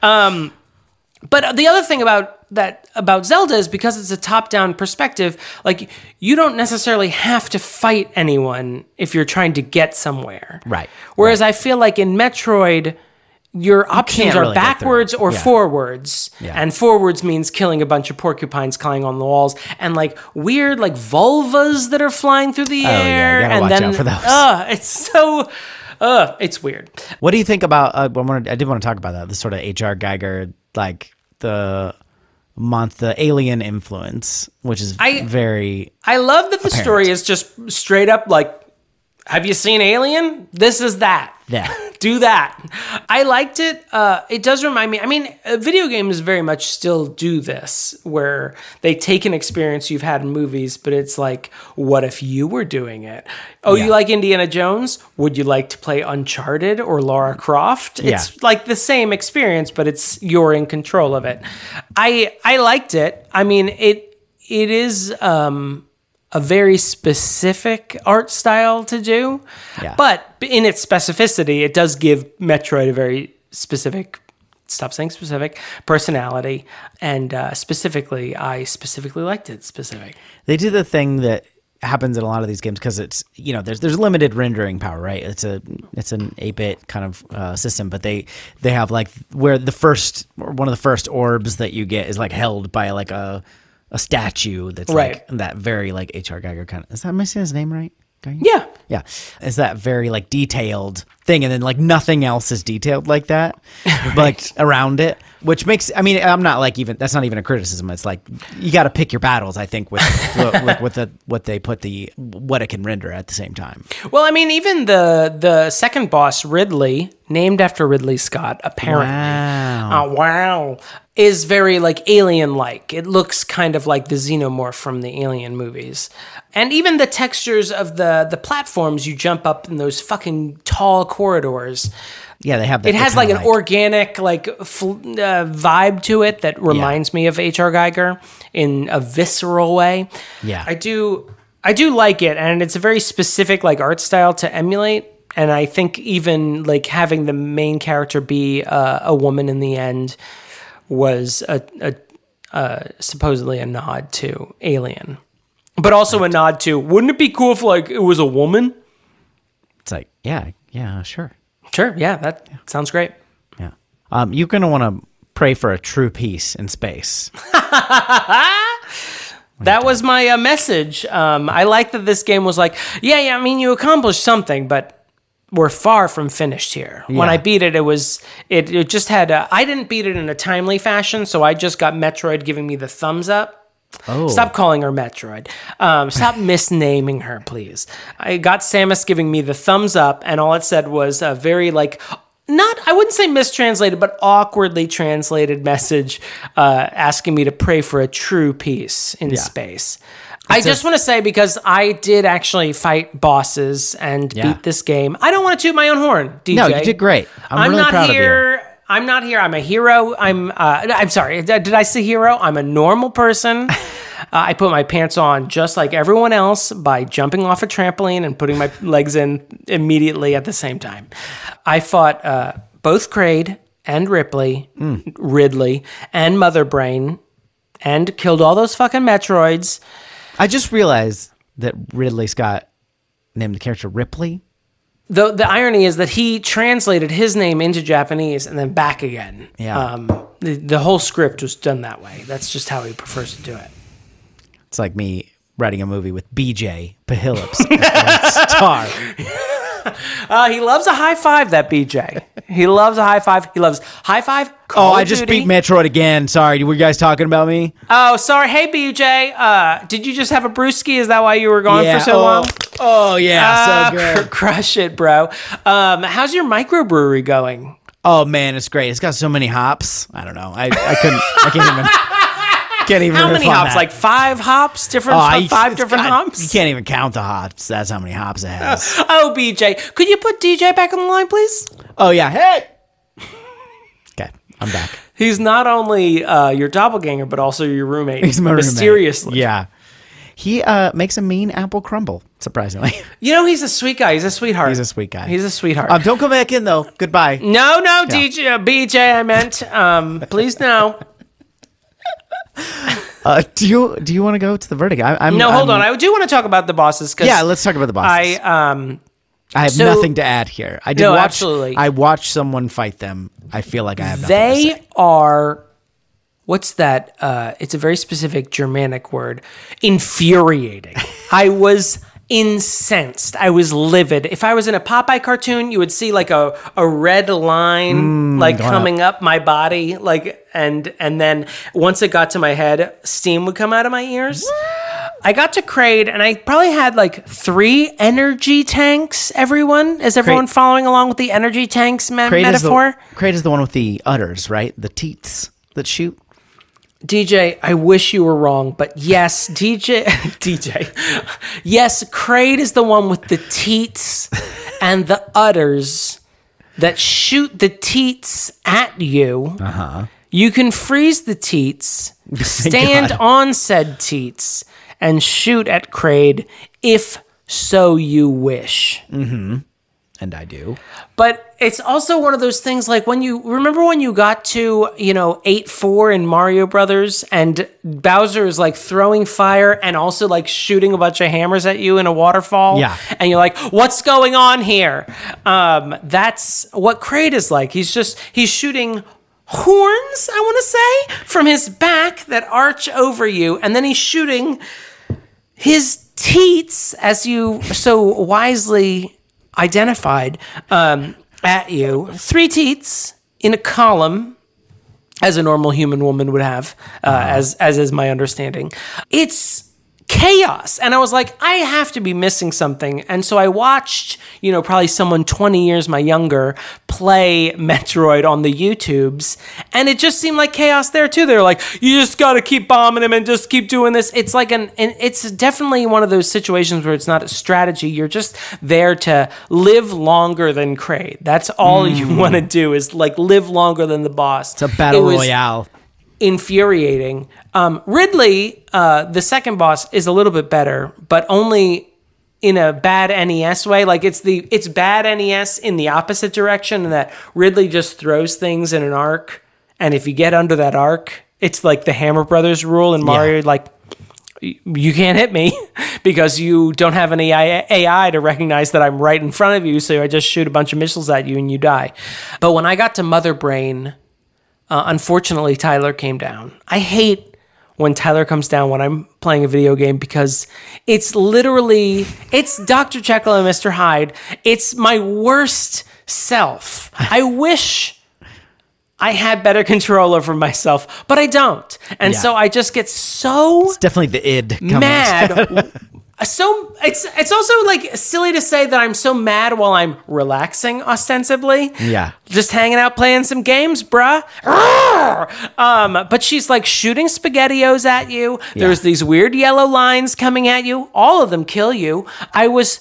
But the other thing about Zelda is because it's a top-down perspective, like you don't necessarily have to fight anyone if you're trying to get somewhere. Right. Whereas I feel like in Metroid, your options are backwards or forwards. Yeah. And forwards means killing a bunch of porcupines climbing on the walls, and like weird like vulvas that are flying through the air. You gotta watch out for those. It's so it's weird. What do you think about I did want to talk about that, the sort of H.R. Geiger, like the alien influence, which is very I love that the apparent. story is just straight up like, have you seen Alien? This is that. Yeah. Do that. I liked it. It does remind me, I mean, video games very much still do this, where they take an experience you've had in movies, but it's like, what if you were doing it? Oh, you like Indiana Jones? Would you like to play Uncharted or Lara Croft? It's like the same experience, but you're in control of it. I liked it. I mean, it is a very specific art style to do, but in its specificity, it does give Metroid a very specific, stop saying specific, personality, and I specifically liked it specific. They did the thing that happens in a lot of these games because it's there's limited rendering power, right? It's an 8-bit kind of system, but they have like where one of the first orbs that you get is like held by like a statue that's like that very like H.R. Geiger kind of. Is that am I saying his name right? Yeah. Yeah. It's that very like detailed thing. And then like nothing else is detailed like that, like around it, which makes, I mean, I'm not like even, that's not even a criticism. It's like, you got to pick your battles, I think, with what they put what it can render at the same time. Well, I mean, even the second boss, Ridley, named after Ridley Scott, apparently. Wow. Is very like alien-like. It looks kind of like the xenomorph from the Alien movies. And even the textures of the platforms you jump up in those fucking tall corridors. Yeah, they have that. It has like an organic like vibe to it that reminds me of H.R. Geiger in a visceral way. Yeah. I do like it, and it's a very specific like art style to emulate. And I think even like having the main character be a woman in the end was supposedly a nod to Alien, but also a nod to, wouldn't it be cool if like it was a woman? It's like, yeah, sure. Sure, yeah, that sounds great. Yeah. You're going to want to pray for a true peace in space. That was my message. I like that this game was like, I mean, you accomplished something, but we're far from finished here. Yeah. When I beat it, it just had I didn't beat it in a timely fashion, so I just got Metroid giving me the thumbs up. Oh. Stop calling her Metroid. Stop misnaming her, please. I got Samus giving me the thumbs up, and all it said was a very like, I wouldn't say mistranslated, but awkwardly translated message asking me to pray for a true peace in space. I just want to say, because I did actually fight bosses and beat this game, I don't want to toot my own horn, DJ. No, you did great. I'm really proud of you. I'm not here. I'm a hero. I'm sorry. Did I say hero? I'm a normal person. I put my pants on just like everyone else by jumping off a trampoline and putting my legs in immediately at the same time. I fought both Kraid and Ripley, Ridley, and Mother Brain, and killed all those fucking Metroids. I just realized that Ridley Scott named the character Ripley. The irony is that he translated his name into Japanese and then back again. Yeah. The whole script was done that way. That's just how he prefers to do it. It's like me writing a movie with BJ Pahilips as the star. He loves a high five, that BJ. He loves a high five. He loves high five. I just beat Metroid again. Sorry, were you guys talking about me? Oh, sorry. Hey, BJ. Did you just have a brewski? Is that why you were gone for so long? Oh, yeah. So good. Crush it, bro. How's your microbrewery going? Oh, man, it's great. It's got so many hops. I don't know. I can't even. How many hops? That. Like 5 hops? Five different hops? You can't even count the hops. That's how many hops it has. Oh, BJ. Could you put DJ back on the line, please? Oh, yeah. Hey! Okay, I'm back. He's not only your doppelganger, but also your roommate. He's my mysteriously. Roommate. Yeah. He makes a mean apple crumble, surprisingly. You know, he's a sweet guy. He's a sweetheart. He's a sweet guy. He's a sweetheart. Don't come back in, though. Goodbye. No, DJ, BJ, I meant. Please, no. Do you want to go to the verdict? Hold on. I do want to talk about the bosses. Yeah, let's talk about the bosses. I have nothing to add here. Absolutely. I watched someone fight them. I feel like I have nothing to say. They are... What's that? It's a very specific Germanic word. Infuriating. I was incensed. I was livid. If I was in a Popeye cartoon, you would see like a red line coming up my body, and then once it got to my head, steam would come out of my ears. I got to Kraid, and I probably had like 3 energy tanks, everyone. Is everyone following along with the energy tanks metaphor? Kraid is the one with the udders, right? The teats that shoot. DJ, I wish you were wrong, but yes, DJ, yes, Kraid is the one with the teats and the udders that shoot the teats at you. Uh-huh. You can freeze the teats, stand on said teats, and shoot at Kraid if so you wish. Mm-hmm. And I do. But it's also one of those things like when you got to, 8-4 in Mario Brothers and Bowser is like throwing fire and also like shooting a bunch of hammers at you in a waterfall. Yeah. And you're like, what's going on here? That's what Kraid is like. He's shooting horns, I want to say, from his back that arch over you. And then he's shooting his teats, as you so wisely identified, at you. 3 teats in a column, as a normal human woman would have, as is my understanding. It's chaos. And I was like, I have to be missing something. And so I watched, probably someone 20 years my younger play Metroid on the YouTubes. And it just seemed like chaos there too. They're like, you just got to keep bombing him and just keep doing this. It's like it's definitely one of those situations where it's not a strategy. You're just there to live longer than Kraid. That's all you want to do is like live longer than the boss. It's a battle royale. Infuriating. Ridley, the second boss, is a little bit better, but only in a bad NES way. Like it's bad NES in the opposite direction, in that Ridley just throws things in an arc, and if you get under that arc, it's like the Hammer Brothers rule in Mario. Like you can't hit me because you don't have any AI to recognize that I'm right in front of you. So I just shoot a bunch of missiles at you and you die. But when I got to Mother Brain, unfortunately, Tyler came down. I hate when Tyler comes down when I'm playing a video game because it's Dr. Jekyll and Mr. Hyde. It's my worst self. I wish I had better control over myself, but I don't. And so I just get so it's definitely the id coming. Mad. So it's also like silly to say that I'm so mad while I'm relaxing ostensibly. Yeah. Just hanging out playing some games, bruh. But she's like shooting SpaghettiOs at you. Yeah. There's these weird yellow lines coming at you. All of them kill you. I was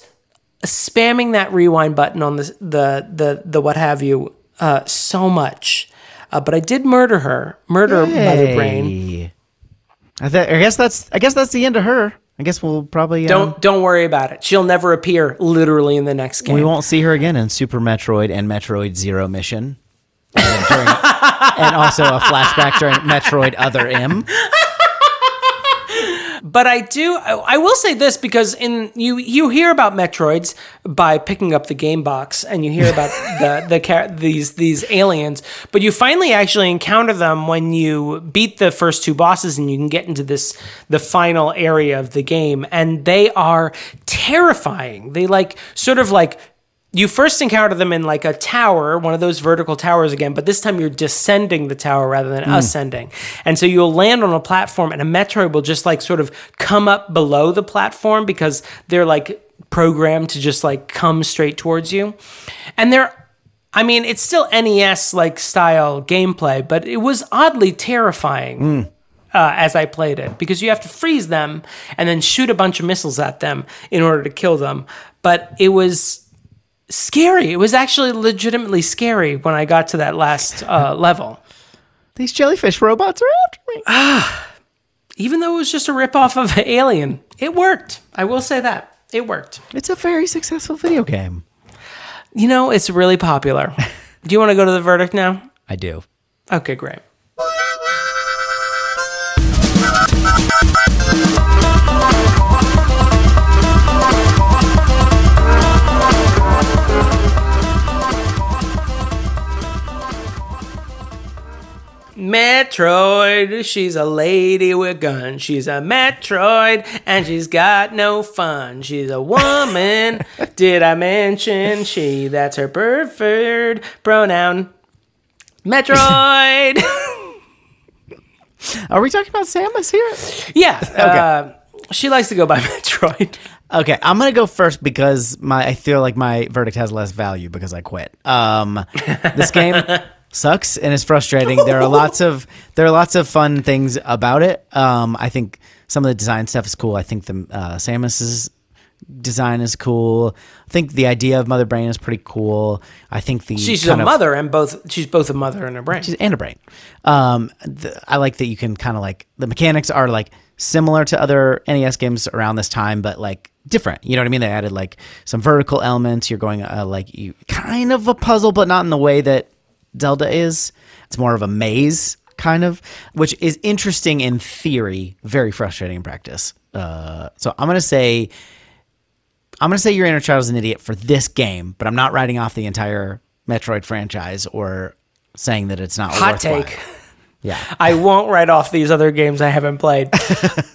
spamming that rewind button on the what have you so much. But I did murder Mother Brain. I guess that's the end of her. I guess we'll probably don't worry about it. She'll never appear literally in the next game. We won't see her again in Super Metroid and Metroid Zero Mission, and also a flashback during Metroid Other M. But I will say this, because you hear about Metroids by picking up the game box, and you hear about these aliens, but you finally actually encounter them when you beat the first 2 bosses and you can get into the final area of the game, and they are terrifying. They you first encounter them in like a tower, one of those vertical towers again, but this time you're descending the tower rather than ascending. And so you'll land on a platform and a Metroid will just like sort of come up below the platform because they're like programmed to just like come straight towards you. And it's still NES like style gameplay, but it was oddly terrifying. As I played it, because you have to freeze them and then shoot a bunch of missiles at them in order to kill them. But it was scary. It was actually legitimately scary when I got to that last level. These jellyfish robots are after me. Even though it was just a ripoff of Alien, it worked. I will say that. It worked. It's a very successful video game. It's really popular. Do you want to go to the verdict now? I do. Okay, great. Metroid, she's a lady with guns. She's a Metroid, and she's got no fun. She's a woman. Did I mention she? That's her preferred pronoun. Metroid. Are we talking about Samus here? Yeah. Okay. She likes to go by Metroid. Okay, I'm gonna go first because I feel like my verdict has less value because I quit. This game sucks and is frustrating. There are lots of fun things about it. I think some of the design stuff is cool. I think the Samus's design is cool. I think the idea of Mother Brain is pretty cool. I think she's a mother and she's both a mother and a brain. And a brain. I like that you can kind of like the mechanics are like similar to other NES games around this time, but like different. You know what I mean? They added like some vertical elements. You're going like you kind of a puzzle, but not in the way that Zelda is. It's more of a maze kind of, which is interesting in theory, very frustrating in practice. So I'm gonna say your inner child is an idiot for this game, but I'm not writing off the entire Metroid franchise or saying that it's not hot worthwhile. take. Yeah, I won't write off these other games I haven't played.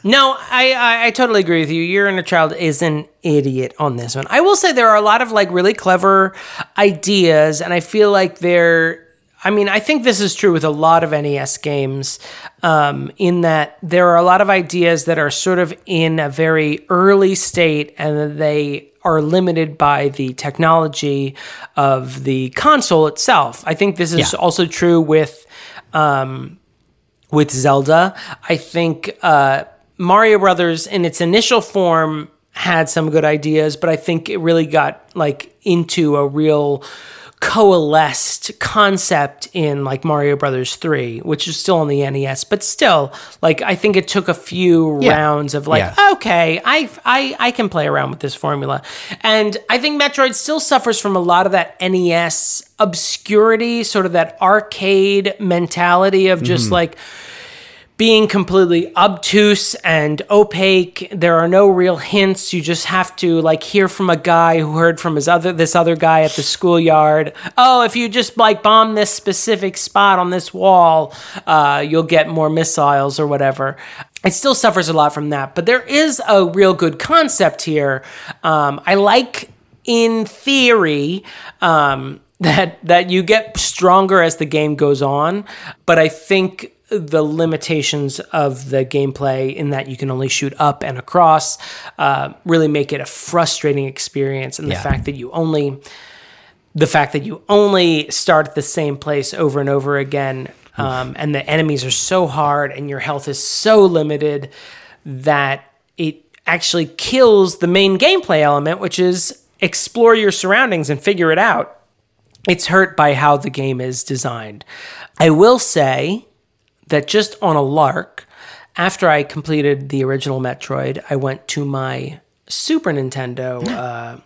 No, I totally agree with you. Your inner child is an idiot on this one. I will say there are a lot of like really clever ideas, and I feel like I think this is true with a lot of NES games, in that there are a lot of ideas that are sort of in a very early state and they are limited by the technology of the console itself. I think this is also true with Zelda. I think Mario Brothers in its initial form had some good ideas, but I think it really got like into a real coalesced concept in like Mario Brothers 3, which is still on the NES, but still, like, I think it took a few rounds of like, okay, I can play around with this formula. And I think Metroid still suffers from a lot of that NES obscurity, sort of that arcade mentality of just like being completely obtuse and opaque. There are no real hints. You just have to like hear from a guy who heard from this other guy at the schoolyard. Oh, if you just like bomb this specific spot on this wall, you'll get more missiles or whatever. It still suffers a lot from that, but there is a real good concept here. I like, in theory, that you get stronger as the game goes on, but I think the limitations of the gameplay in that you can only shoot up and across really make it a frustrating experience, and the fact that you only start at the same place over and over again, and the enemies are so hard and your health is so limited that it actually kills the main gameplay element, which is explore your surroundings and figure it out. It's hurt by how the game is designed. I will say that just on a lark, after I completed the original Metroid, I went to my Super Nintendo,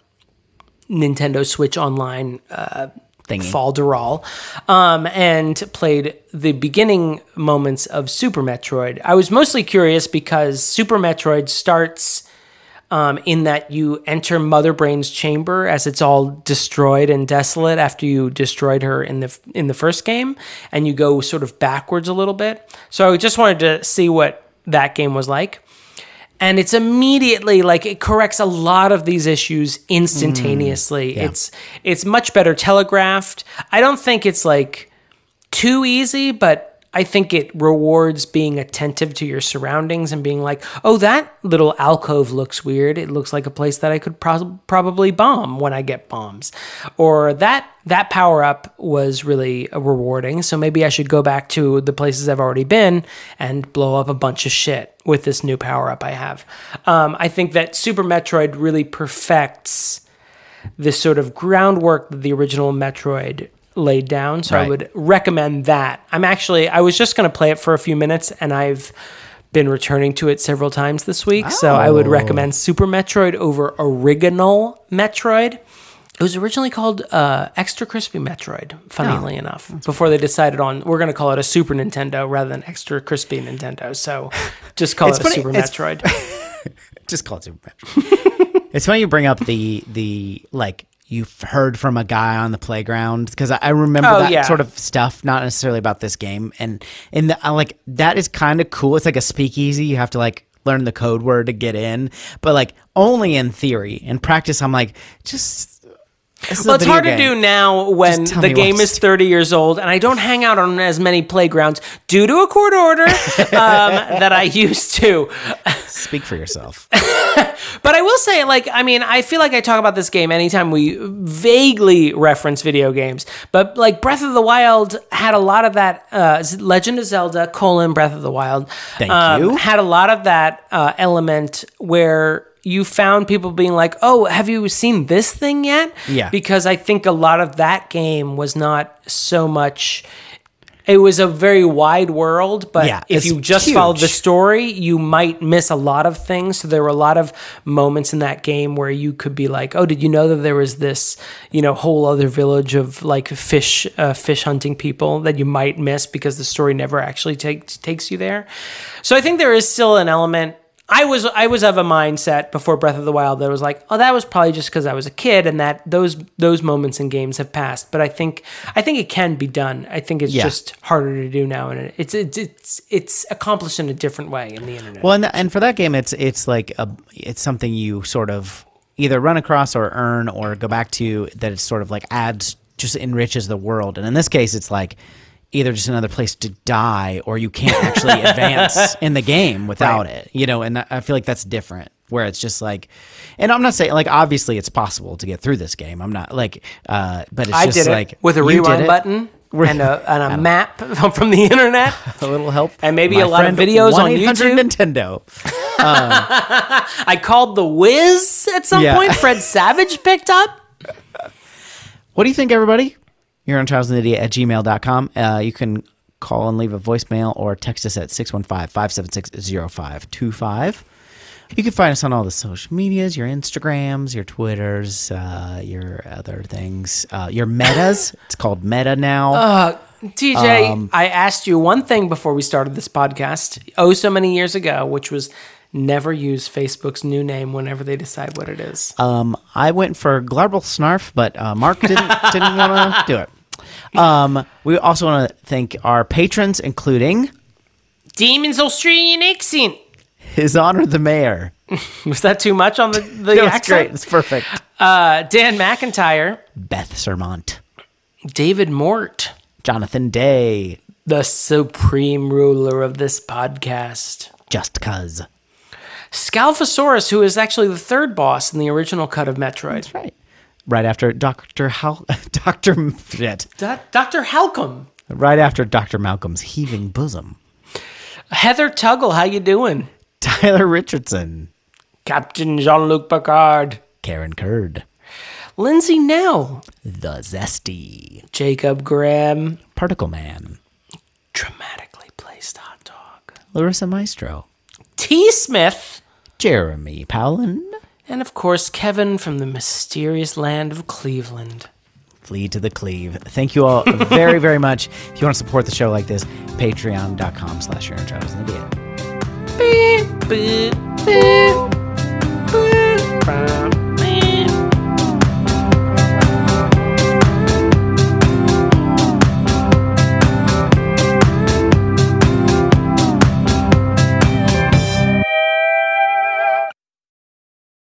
Nintendo Switch Online Falderal, and played the beginning moments of Super Metroid. I was mostly curious because Super Metroid starts in that you enter Mother Brain's chamber as it's all destroyed and desolate after you destroyed her in the first game, and you go sort of backwards a little bit. So I just wanted to see what that game was like. And it's immediately like it corrects a lot of these issues instantaneously. It's much better telegraphed. I don't think it's like too easy, but I think it rewards being attentive to your surroundings and being like, oh, that little alcove looks weird. It looks like a place that I could probably bomb when I get bombs. Or that power-up was really rewarding, so maybe I should go back to the places I've already been and blow up a bunch of shit with this new power-up I have. I think that Super Metroid really perfects this sort of groundwork that the original Metroid laid down, so I would recommend that. I was just going to play it for a few minutes, and I've been returning to it several times this week, so I would recommend Super Metroid over Original Metroid. It was originally called Extra Crispy Metroid, funnily enough, before they decided on, we're going to call it a Super Nintendo rather than Extra Crispy Nintendo, so just call it a Super Metroid. Just call it Super Metroid. It's funny you bring up the like, you've heard from a guy on the playground, because I remember that sort of stuff, not necessarily about this game. And in the like, that is kind of cool. It's like a speakeasy. You have to like learn the code word to get in, but like only in theory. In practice, I'm like, well, it's hard to do now when the game is 30 years old and I don't hang out on as many playgrounds due to a court order that I used to. Speak for yourself. But I will say, like, I mean, I feel like I talk about this game anytime we vaguely reference video games. But, like, Breath of the Wild had a lot of that, Legend of Zelda, Breath of the Wild. Thank you. Had a lot of that element where you found people being like, oh, have you seen this thing yet? Yeah. Because I think a lot of that game was not so much It was a very wide world, but if you just followed the story, you might miss a lot of things. So there were a lot of moments in that game where you could be like, oh, did you know that there was this, whole other village of like fish hunting people that you might miss because the story never actually takes you there. So I think there is still an element. I was of a mindset before Breath of the Wild that was like, oh, that was probably just because I was a kid, and that those moments in games have passed. But I think it can be done. I think it's just harder to do now, and it's accomplished in a different way in the internet. Well, and for that game, it's like it's something you sort of either run across or earn or go back to, that it's sort of like just enriches the world. And in this case, it's like either just another place to die, or you can't actually advance in the game without it, and I feel like that's different, where it's just like, and I'm not saying, like, obviously it's possible to get through this game. I'm not like, but it's I just did like it with a rewind button and a map from the internet. A little help. And maybe a lot of videos on YouTube. Nintendo. I called the Wiz at some point. Fred Savage picked up. What do you think, everybody? You're on childsandidiot@gmail.com. You can call and leave a voicemail or text us at 615-576-0525. You can find us on all the social medias, your Instagrams, your Twitters, your other things, your metas. It's called Meta now. TJ, I asked you one thing before we started this podcast, so many years ago, which was never use Facebook's new name whenever they decide what it is. I went for Glarble Snarf, but Mark didn't want to do it. We also want to thank our patrons, including Demon's Australian accent. Hizoner the Mayor. Was that too much on the That accent? Great. It's perfect. Dan McIntyre. Beth Surmont. David Mort. Jonathon Day. The supreme ruler of this podcast. Just Cuz. Scalfasaurus, who is actually the third boss in the original cut of Metroid. That's right. Right after Dr. Halcom. Right after Dr. Malcolm's heaving bosom. Heather Tuggle, how you doing? Tyler Richardson. Captain Jean-Luc Picard. Karen Kurd. Lindsey Nell. The Zesty. Jacob Grimm. Particle Man. Dramatically placed hot dog. Larissa Maestro. T. Smith. Jeremy Powlen. And of course, Kevin from the mysterious land of Cleveland. Flee to the Cleve. Thank you all very, very much. If you want to support the show like this, patreon.com/YourInChildSanIdiot. Beep, beep, beep, beep, beep.